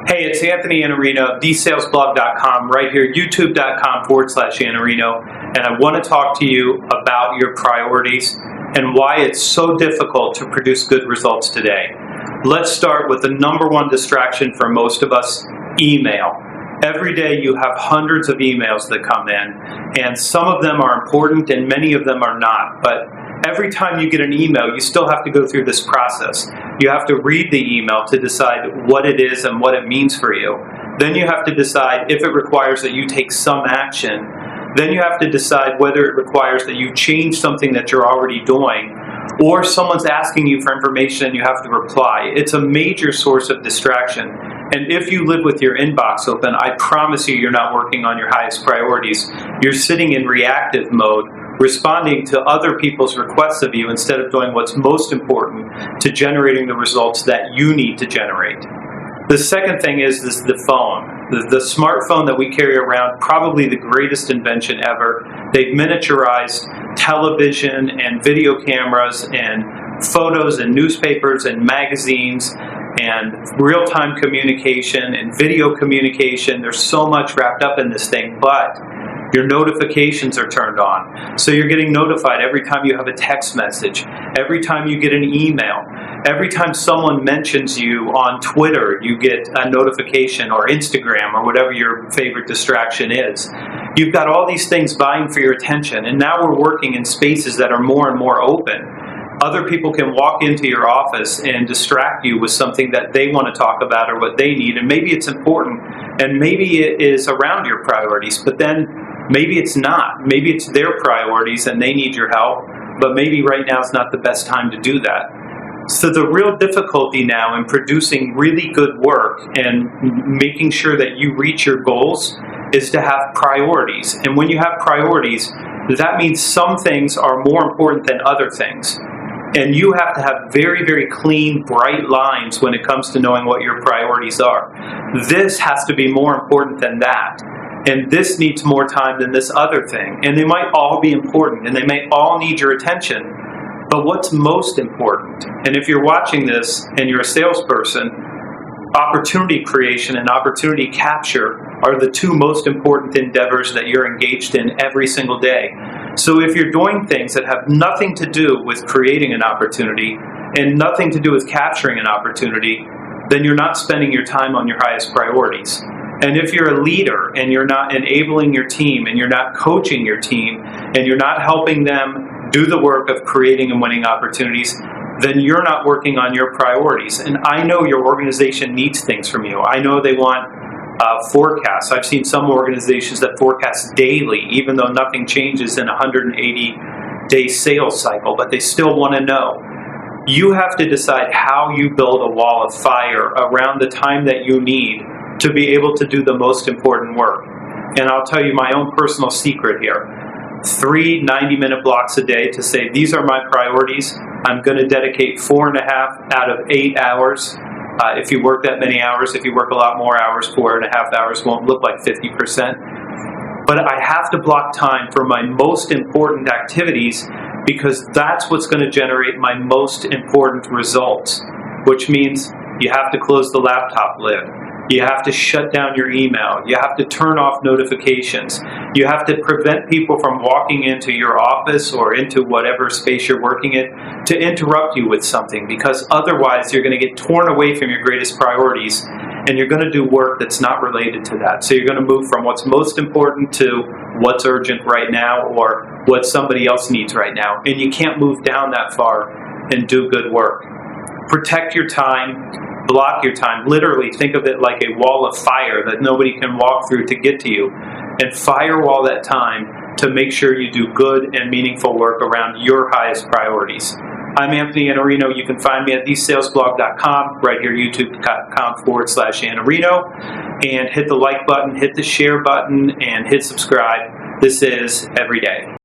Hey, it's Anthony Iannarino, thesalesblog.com, right here, youtube.com/Iannarino, and I want to talk to you about your priorities and why it's so difficult to produce good results today. Let's start with the number one distraction for most of us, email. Every day you have hundreds of emails that come in, and some of them are important and many of them are not, but every time you get an email, you still have to go through this process. You have to read the email to decide what it is and what it means for you. Then you have to decide if it requires that you take some action. Then you have to decide whether it requires that you change something that you're already doing, or someone's asking you for information and you have to reply. It's a major source of distraction. And if you live with your inbox open, I promise you're not working on your highest priorities. You're sitting in reactive mode, responding to other people's requests of you instead of doing what's most important to generating the results that you need to generate. The second thing is the phone. The smartphone that we carry around, probably the greatest invention ever. They've miniaturized television and video cameras and photos and newspapers and magazines and real-time communication and video communication. There's so much wrapped up in this thing, but your notifications are turned on. So you're getting notified every time you have a text message, every time you get an email, every time someone mentions you on Twitter, you get a notification, or Instagram, or whatever your favorite distraction is. You've got all these things vying for your attention, and now we're working in spaces that are more and more open. Other people can walk into your office and distract you with something that they want to talk about or what they need, and maybe it's important, and maybe it is around your priorities, but then maybe it's not. Maybe it's their priorities and they need your help, but maybe right now is not the best time to do that. So the real difficulty now in producing really good work and making sure that you reach your goals is to have priorities. And when you have priorities, that means some things are more important than other things. And you have to have very, very clean, bright lines when it comes to knowing what your priorities are. This has to be more important than that. And this needs more time than this other thing. And they might all be important, and they may all need your attention. But what's most important, and if you're watching this and you're a salesperson, opportunity creation and opportunity capture are the two most important endeavors that you're engaged in every single day. So if you're doing things that have nothing to do with creating an opportunity and nothing to do with capturing an opportunity, then you're not spending your time on your highest priorities. And if you're a leader and you're not enabling your team and you're not coaching your team and you're not helping them do the work of creating and winning opportunities, then you're not working on your priorities. And I know your organization needs things from you. I know they want forecasts. I've seen some organizations that forecast daily, even though nothing changes in a 180-day sales cycle, but they still want to know. You have to decide how you build a wall of fire around the time that you need to be able to do the most important work. And I'll tell you my own personal secret here. 3 90-minute blocks a day to say, these are my priorities. I'm going to dedicate 4.5 out of 8 hours. If you work that many hours, if you work a lot more hours, 4.5 hours won't look like 50%. But I have to block time for my most important activities because that's what's going to generate my most important results, which means you have to close the laptop lid. You have to shut down your email. You have to turn off notifications. You have to prevent people from walking into your office or into whatever space you're working in to interrupt you with something, because otherwise you're going to get torn away from your greatest priorities and you're going to do work that's not related to that. So you're going to move from what's most important to what's urgent right now or what somebody else needs right now. And you can't move down that far and do good work. Protect your time. Block your time. Literally think of it like a wall of fire that nobody can walk through to get to you, and firewall that time to make sure you do good and meaningful work around your highest priorities. I'm Anthony Iannarino. You can find me at thesalesblog.com, right here, youtube.com/Iannarino, and hit the like button, hit the share button, and hit subscribe. This is Every Day.